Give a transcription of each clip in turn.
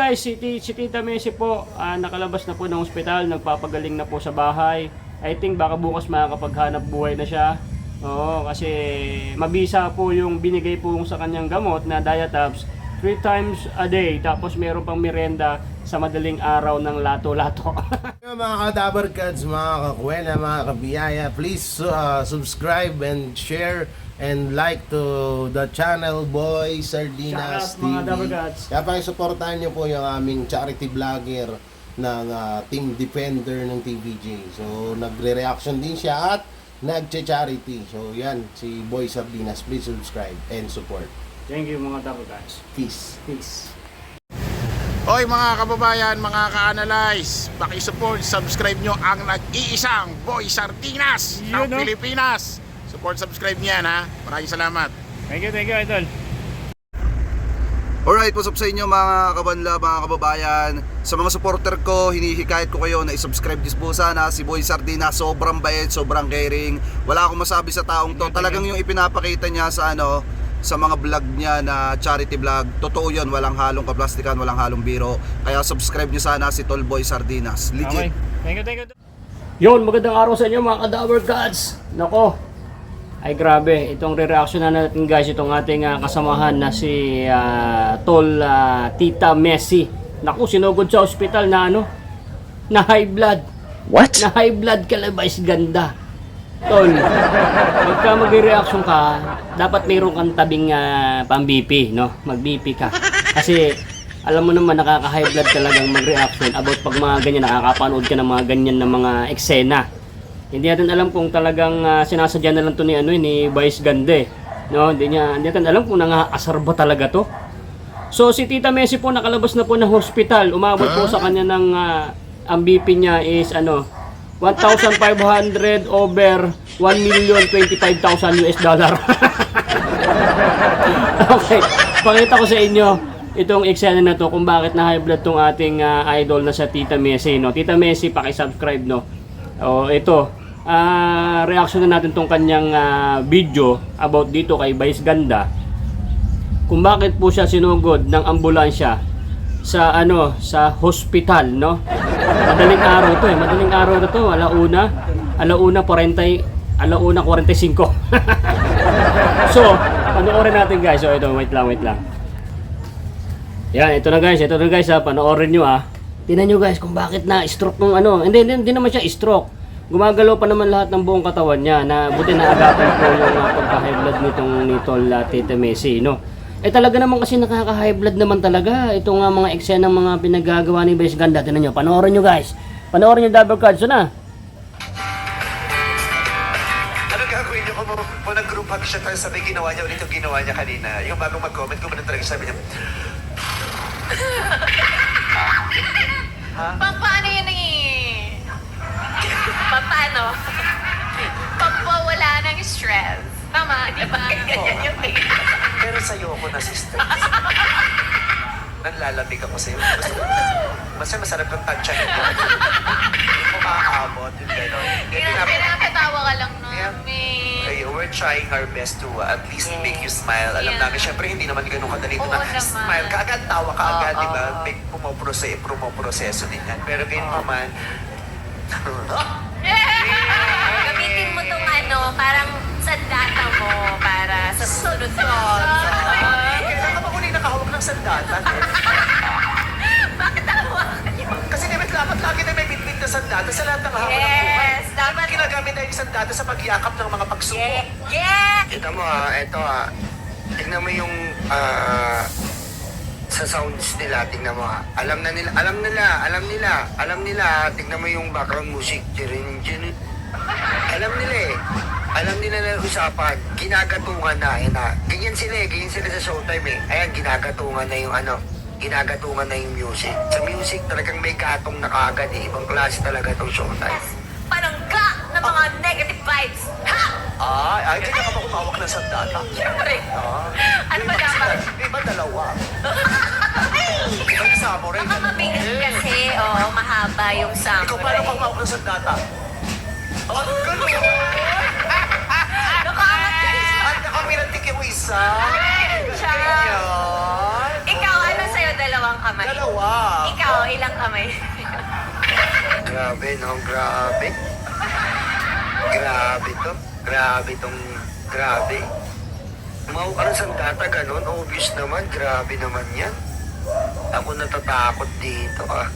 guys, si Tita Messi po, nakalabas na po ng ospital, nagpapagaling na po sa bahay. I think baka bukas makakapaghanap buhay na siya. Oo, kasi mabisa po yung binigay po sa kanyang gamot na Diatabs 3 times a day. Tapos meron pang merienda sa madaling araw ng lato-lato. Mga ka-Dabarkads, mga kakwena, mga kabiyaya, please subscribe and share and like to the channel Boy Sardinas Shout out, mga TV. Dabarkads. Kaya pakisuportahan nyo po yung aming charity vlogger ng Team Defender ng TVJ. So nagre-reaction din siya at nagche-charity. So yan, si Boy Sardinas. Please subscribe and support. Thank you mga Dabarkads. Peace. Peace. Hoy mga kababayan, mga ka-analyze, pakisupport, subscribe nyo ang nag-iisang Boy Sardinas ng Yun, no? Pilipinas. Support, subscribe niyan ha. Maraming salamat. Thank you, Idol. Alright, what's up sa inyo mga kabanla, mga kababayan. Sa mga supporter ko, hinihikayat ko kayo na i-subscribe po sana si Boy Sardinas. Sobrang bait, sobrang caring. Wala akong masabi sa taong to. Talagang yung ipinapakita niya sa sa mga vlog niya na charity vlog, totoo yun, walang halong kaplastikan, walang halong biro. Kaya subscribe nyo sana si Tol Boy Sardinas. Legit. Okay. Thank you. Yun, magandang araw sa inyo mga Dabarkads. Nako, ay grabe, itong re-reaction na natin guys, itong ating kasamahan na si Tol Tita Messi. Naku, sinugod sa ospital na na high blood. What? Na high blood kalabais ganda. Tol, pagka mag-reaction ka, dapat mayroon kang tabing pang-BP, no? Mag-BP ka. Kasi, alam mo naman, nakaka-high blood talagang mag-reaction about pag mga ganyan, nakakapanood ka ng mga ganyan na mga eksena. Hindi natin alam kung talagang sinasadya na lang to ni Vice Gande. No? Hindi natin alam kung nangaasar ba talaga to. So, si Tita Messi po, nakalabas na po ng hospital. Umabot po sa kanya ng, ang BP niya is 1,500 over 1,025,000 US dollar. Okay, pakita ko sa inyo itong eksena na to kung bakit na high blood tong ating idol na sa Tita Messi, no? Tita Messi, paki-subscribe, no? O ito, reaction na natin tong kanyang video about dito kay Vice Ganda. Kung bakit po siya sinugod ng ambulansya sa sa hospital, no? Madaling araw to madaling araw na to, alauna 45. So, panoorin natin guys. So ito, wait lang. Yan, ito na guys, panoorin nyo Tingnan nyo guys kung bakit na stroke ng hindi naman siya stroke. Gumagalaw pa naman lahat ng buong katawan niya, na buti na agapan po yung pagka-high blood ni Tol Tita Messi, no? Talaga naman kasi nakaka-high blood naman talaga itong mga eksena ng mga pinagagawa ni Vice Ganda. Tingnan nyo, panoorin nyo guys. Panoorin nyo Dabarkads na. Ano gagawin nyo kung nag-group hug siya tayo sabi ginawa niya ulit yung ginawa niya kanina? Yung bagong mag-comment ko ba talaga sabi niya, ha? Paano yun Paano? Pagpawala ng stress. Tama, di ba? Ganyan yung pero sa'yo ako na sister. Nanlalamig ako sa'yo. Masarap kang tansya nito. Hindi ko makaabot yung gano'n. Pinapatawa ka lang Yeah. namin. Okay, we're trying our best to at least make you smile. Alam namin, syempre hindi naman ganun kadali ito Oo na naman. smile ka agad, tawa ka agad, Oo. di ba? May pumoproseso din yan. Pero ganyan naman, Gamitin mo tong parang sandata mo para sa susunod. kailan ka ba uli nakahawak ng sandata? Bakit tawa? Kasi dapat lagi na may bitbit na sandata sa lahat ng hawak ng buhay. Yes, dapat. Ginagamit na yung sandata sa pagyakap ng mga pagsubok. Yeah! Kita mo ito tignan mo yung sa sounds nila, tignan mo alam nila, tignan mo yung background music, alam nila na usapan, ginagatungan na, ganyan sila sa showtime ayan, ginagatungan na yung music. Sa music talagang may gatong na kagad ibang klase talaga itong showtime. Panangga ng mga negative vibes. Ha! Ay, ganyan ka ba kumawak ng sandata? Siyempre. Ano ba dapat? Iba dalawa. Iba isa mo rin. Baka mabigat kasi, mahaba yung Ikaw samurai. paano kumawak ng sandata? Ganun. Nakaangat ka rin siya. At nakapilantik yung isa. Siya. Ganyan. Ikaw, ano sa'yo dalawang kamay? Dalawa. Ikaw, ilang kamay? Grabe, no? Grabe. Grabe to. Grabe. Mau ka ng sandata, ganun. Obvious naman. Grabe naman yan. Ako natatakot dito, ah.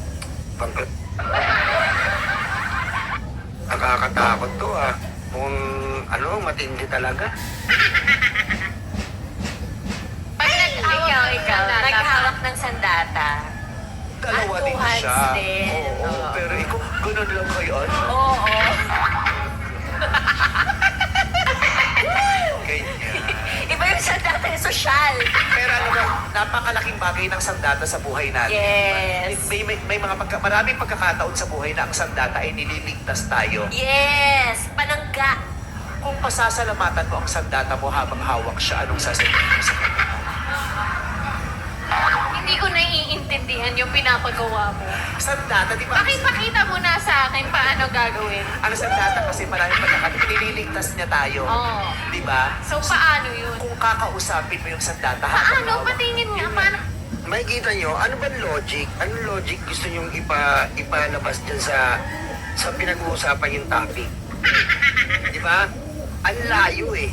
Nakakatakot to, ah. Kung, matindi talaga. Pag ikaw, naghawak ng sandata. Dalawa din Two hands siya. din. Oo, Oo. pero ikaw, ganun lang kayo. Oo. Ganyan. Iba yung sandata yung sosyal. Pero alam mo, napakalaking bagay ng sandata sa buhay natin. Yes. May mga maraming pagkakataon sa buhay na ang sandata ay nililigtas tayo. Yes. Panangga. Kung pasasalamatan mo ang sandata mo habang hawak siya, anong sasabihin mo sa kanya? Hindi ko naiintindihan yung pinapagawa mo. Sandata, di ba? Pakita mo na sa akin paano gagawin. Ang sandata kasi maraming pagkakataon, nililigtas niya tayo. Oo. Di ba? So, paano yun? Kung kakausapin mo yung sandata Paano? hawak. Patingin nga. Paano? Makikita nyo, ano ba logic? Anong logic gusto nyong ipalabas dyan sa pinag-uusapan yung topic? Di ba? Ang layo eh.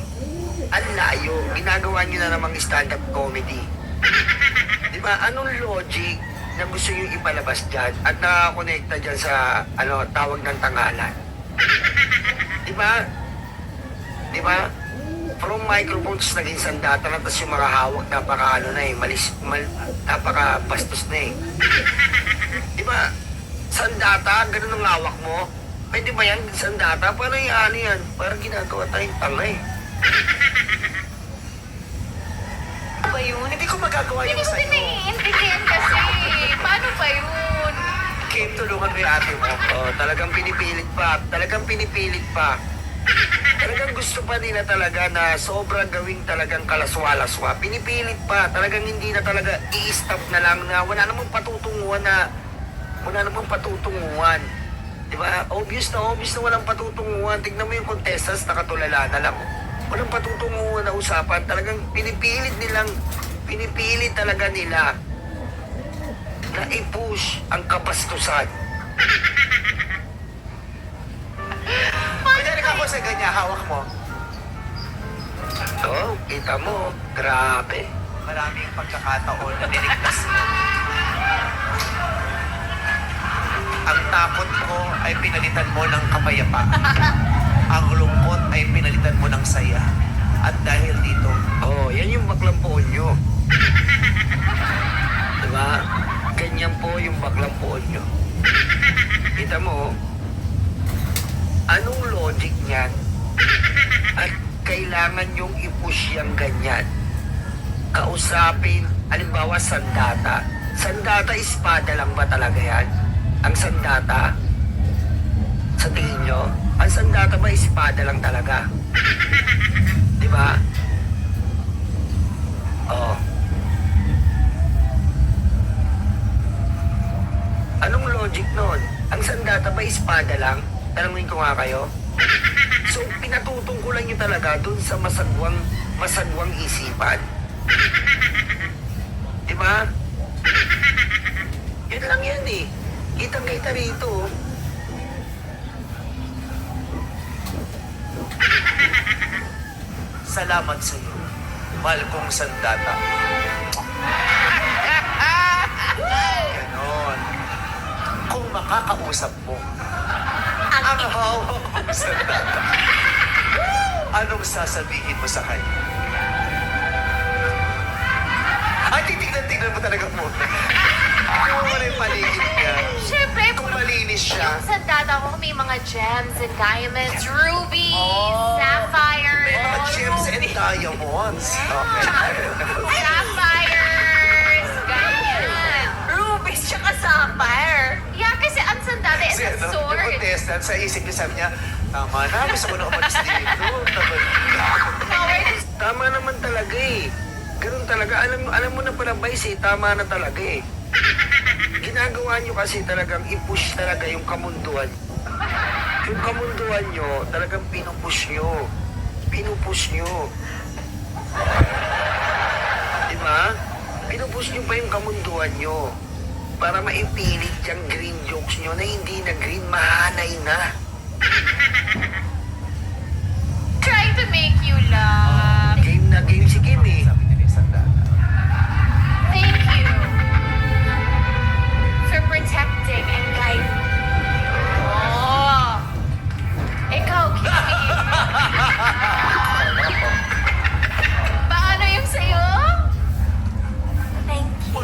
Ang layo. Ginagawa nyo na namang stand-up comedy. Di ba? Anong logic na gusto nyo ipalabas dyan at nakakonekta dyan sa tawag ng tangalan? Di ba? Di ba? From microphones naging sandata na, tapos yung mga hawak napaka-bastos na eh. Di ba? Sandata, ganun ang hawak mo. Pwede ba yan, sandata? Paano yung yan? Parang ginagawa tayong tanga eh. Ano ba yun? Hindi ko magagawa Hindi yung ko din sa'yo. naiintindihan kasi. Paano pa yun? Kim, tulungan mo yung ate mo. Oh, talagang pinipilit pa. Talagang gusto pa nila talaga na sobrang gawing talagang kalaswa-laswa. Pinipilit pa. Talagang hindi na talaga i-stop na lang na wala namang patutunguhan. Diba? Obvious na walang patutunguhan. Tignan mo yung contestants, nakatulala na lang. Walang patutunguhan na usapan. Talagang pinipilit talaga nila na i-push ang kabastusan. Pwede ako sa ganyan, hawak mo. Oh, kita mo, grabe. Maraming pagkakataon na niligtas mo. Ang takot mo ay pinalitan mo ng kapayapaan. Ang lungkot ay pinalitan mo ng saya. At dahil dito, Oh, yan yung baklang poon nyo. Diba? Ganyan po yung baklang poon nyo. Kita mo, anong logic niyan? At kailangan yung i-push yung ganyan. Kausapin, halimbawa sandata. Sandata, espada lang ba talaga yan? Ang sandata? Sa tingin nyo? Ang sandata ba espada lang talaga? Diba? Oh. Anong logic nun? Ang sandata ba espada lang? Tanungin ko nga kayo. So, pinatutungkulan nyo talaga dun sa masagwang isipan. Diba? Yun lang yan eh. Kitang-kita rito. salamat sa iyo. Mahal kong sandata. Ganon. Kung makakausap mo, ang hawak kong sandata, anong sasabihin mo sa kanya? Ay, titignan mo talaga muna. Kung wala yung paligid niya. Siyempre, Kung malinis siya. yung sandata ko may mga gems and diamonds, rubies, Oh. sapphires. May mga gems and diamonds. Okay. Sapphires! Ganyan. Rubies tsaka sapphire. Yeah, kasi ang sandata is Kasi a yung sword. contestant, sa isip niya, sabi niya, tama na, gusto ko na umalis dito. Tama naman talaga eh. Ganun talaga. Alam mo na pala, Vice, tama na talaga eh. Ginagawa nyo kasi talagang i-push talaga yung kamunduan. Yung kamunduan nyo, talagang pinupush nyo. Pinupush nyo. Diba? Pinupush nyo pa yung kamunduan nyo. para maipilit yung green jokes nyo na hindi na green, mahanay na. Trying to make you laugh. Game na game si Kim eh. Thank you for protecting and guiding. Oh. Ikaw, Kimi. Paano yung sa'yo? Thank you.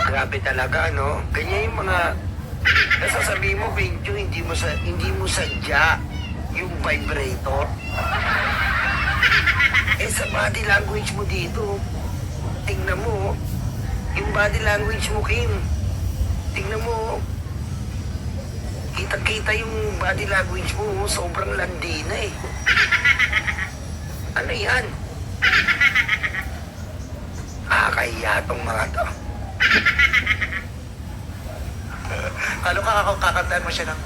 Grabe talaga, no? Ganyan yung mga nasasabihin mo, Benjo, hindi mo sadya yung vibrator. Eh, sa body language mo dito, tingnan mo, yung body language mo, Kim. Tingnan mo, kita-kita yung body language mo, sobrang landi na eh. Ano yan? Kaya tong mga to. Ano kakantaan mo siya ng,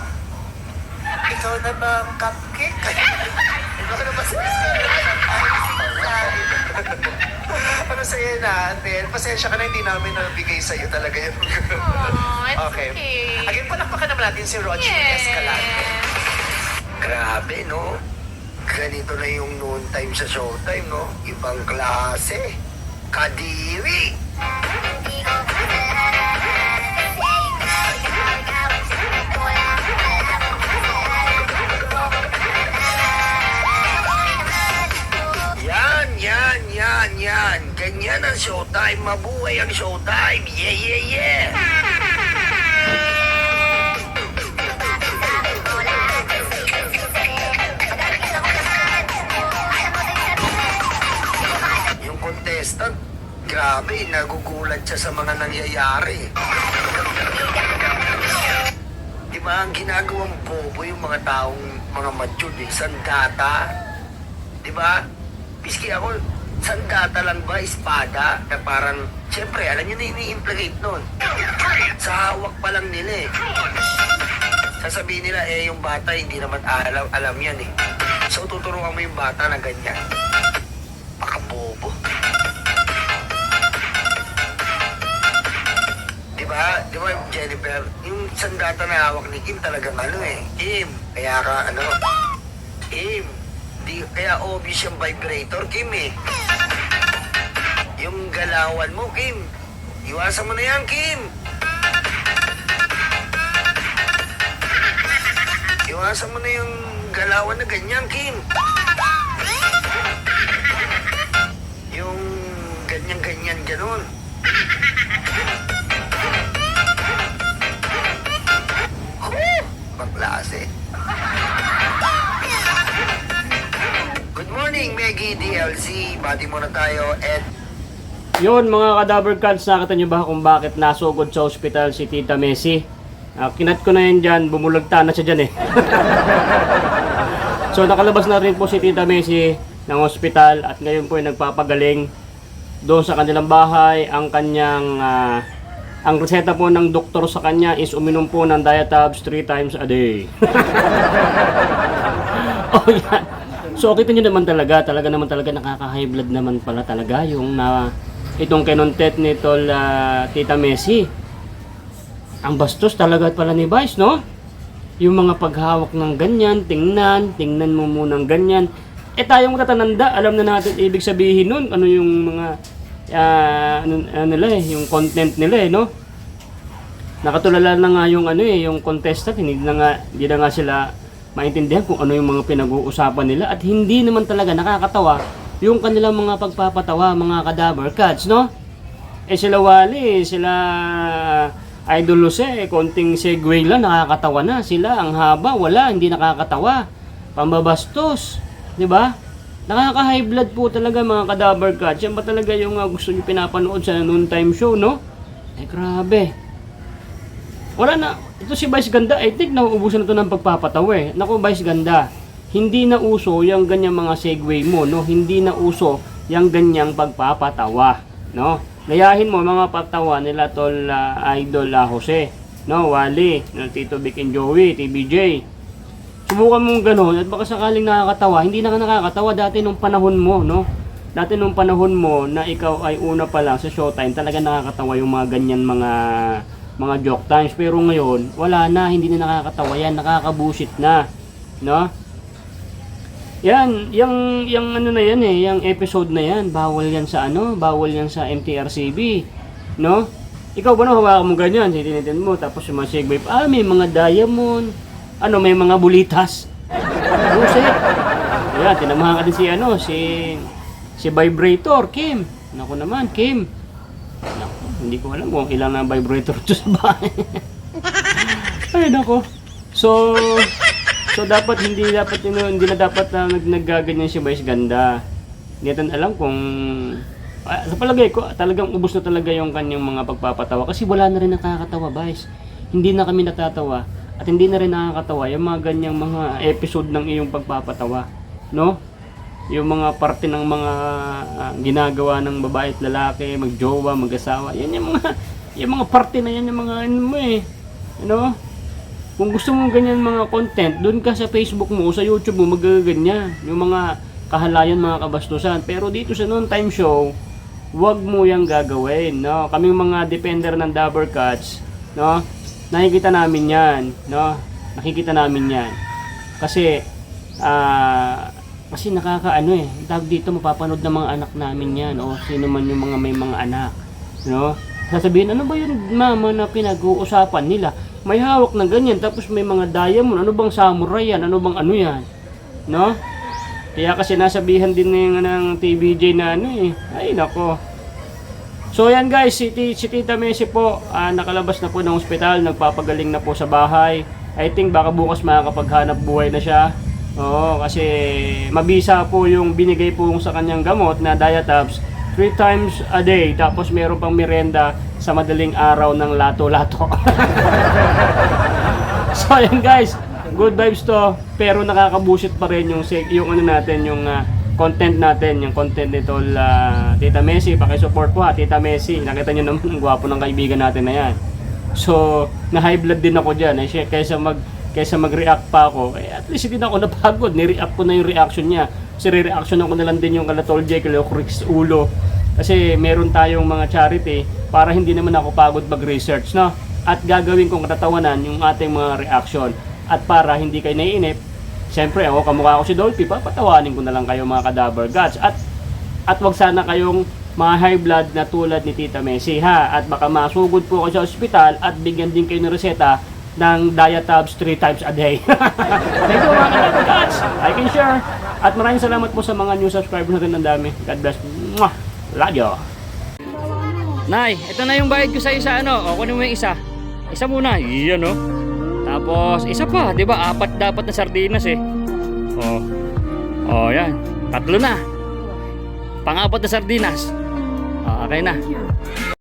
ikaw na ba ang cupcake? Ikaw na ba si Ano sa'yo natin? Pasensya ka na, hindi namin nabigay sa'yo talaga yun. Oh, it's okay. Again, palakpakan naman natin si Roger Escalante. Grabe, no? Ganito na yung noon time sa showtime, no? Ibang klase. Kadiri! Yan. Ganyan ang showtime. Mabuhay ang showtime. Yeah. Yung contestant, grabe, nagugulat siya sa mga nangyayari. Di ba ang ginagawang bobo yung mga taong mga mature, sandata? Di ba? Piski ako, sandata lang ba, espada? Na parang, siyempre, alam nyo na ini-implicate nun. Sa hawak pa lang nila eh. Sasabihin nila, yung bata hindi naman alam yan eh. So, tuturuan mo yung bata na ganyan. Pakabobo. Di ba, Jennifer, yung sandata na hawak ni Kim talagang Kim, kaya ka, Kim, kaya obvious yung vibrator, Kim eh. Yung galawan mo, Kim, iwasan mo na yan, Kim. Iwasan mo na yung galawan na ganyan, Kim. Yung ganyan-ganyan, ganun. Klase. Good morning, Meggie DLC. Bati muna tayo at Yun mga Kadaver Cards, nakita nyo ba kung bakit nasugod sa ospital si Tita Messi? Kinat ko na yan dyan, bumulagta na siya dyan eh. So nakalabas na rin po si Tita Messi ng ospital at ngayon po ay nagpapagaling doon sa kanilang bahay. Ang kanyang ang reseta po ng doktor sa kanya is uminom po ng Diatabs 3 times a day. Oh yan. So kita nyo naman talaga naman talaga nakaka-high blood naman pala talaga yung itong kinontent ni Tita Messi. Ang bastos talaga pala ni Vice, no? Yung mga paghawak ng ganyan, tingnan mo munang ganyan. Tayong tatananda, alam na natin ibig sabihin nun, ano yung mga yung content nila no? Nakatulala na nga yung yung contestant, hindi na nga sila maintindihan kung ano yung mga pinag-uusapan nila at hindi naman talaga nakakatawa yung kanilang mga pagpapatawa, mga Kadaver Cards, no? Sila Wally, sila Idol Jose, konting segue lang, nakakatawa na sila. Ang haba, wala, hindi nakakatawa. Pambabastos, di ba? Nakaka-high blood po talaga mga Kadaver Cards. Yan ba talaga yung gusto nyo pinapanood sa noontime show, no? Grabe. Wala na. Ito si Vice Ganda, I think nauubusan na ito ng pagpapatawa eh. Naku, Vice Ganda, hindi na uso yung ganyang mga segue mo, no? Hindi na uso yung ganyang pagpapatawa, no? Gayahin mo mga pagtawa nila tol Idol Jose, no? Wally, no? Tito Vic and Joey, TBJ. Subukan mong gano'n at baka sakaling nakakatawa. Hindi na nakakatawa dati nung panahon mo, no? dati nung panahon mo na ikaw ay una pa lang sa Showtime, talaga nakakatawa yung mga ganyan mga joke times. Pero ngayon, wala na, hindi na nakakatawa yan, nakakabusit na, no? Yan, yung ano na yan yung episode na yan, bawal yan sa MTRCB, no? Ikaw ba no, hawakan mo ganyan, tinitin mo, tapos yung mga segway, may mga diamond, may mga bulitas. Buset. Ayan, tinamahan ka din si Vibrator, Kim. Naku naman, Kim. Naku, hindi ko alam kung ilang na vibrator ito sa bahay. Ay, naku. So dapat hindi na dapat na naggaganyan si Vice Ganda. Hindi natin alam kung sa palagay ko talagang ubos na talaga yung kanyang mga pagpapatawa kasi wala na rin nakakatawa, Vice. Hindi na kami natatawa at hindi na rin nakakatawa yung mga ganyang mga episode ng iyong pagpapatawa, no? Yung mga parte ng mga ginagawa ng babae at lalaki, magjowa, mag-asawa. Yan yung mga parte na yan, yung mga kung gusto mo ganyan mga content, doon ka sa Facebook mo o sa YouTube mo magaganyan. Yung mga kahalayan, mga kabastusan. Pero dito sa Noon Time Show, wag mo yang gagawin, no? Kaming mga defender ng Dabber Cats, no? Nakikita namin yan, no? Nakikita namin yan. Kasi tawag dito, mapapanood ng mga anak namin yan o sino man yung mga may mga anak, no? Sasabihin, ano ba yun mama na pinag-uusapan nila? May hawak na ganyan, tapos may mga diamond, ano bang samurai yan? Ano bang ano yan? No? Kaya kasi nasabihan din ng TVJ na ay nako. So yan guys, si Tita Messi po, nakalabas na po ng ospital, nagpapagaling na po sa bahay. I think baka bukas makakapaghanap buhay na siya. Oo, kasi mabisa po yung binigay po sa kanyang gamot na Diatabs 3 times a day. Tapos meron pang merienda sa madaling araw ng lato-lato. So yan guys, good vibes to. Pero nakakabusit pa rin yung content natin, yung content nito Tita Messi. Pakisupport po ha, Tita Messi. Nakita nyo naman ang gwapo ng kaibigan natin na yan. So, na high blood din ako dyan. Kaysa mag-react pa ako, at least hindi na ako napagod. Ni-react ko na yung reaction niya. Kasi re-reaction ako na lang din yung Kalatol J, Chris Ulo. Kasi meron tayong mga charity para hindi naman ako pagod mag-research, no? At gagawin kong katatawanan yung ating mga reaction. At para hindi kayo naiinip, siyempre ako, kamukha ko si Dolphy, papatawanin ko na lang kayo mga Kadabber Gods. At wag sana kayong mga high blood na tulad ni Tita Messi, ha? At baka masugod po kayo sa ospital at bigyan din kayo ng reseta ng Diatabs 3 times a day. Thank you mga Kadabber Gods. I can share. At maraming salamat po sa mga new subscribers natin. Ang dami. God bless. Mwah! Love you. Nay, ito na yung bayad ko sa isa. Kunin mo yung isa. Isa muna. Iyan Tapos isa pa. Diba? 4 dapat na sardinas yan. 3 na. Pang-4 na sardinas. Okay na.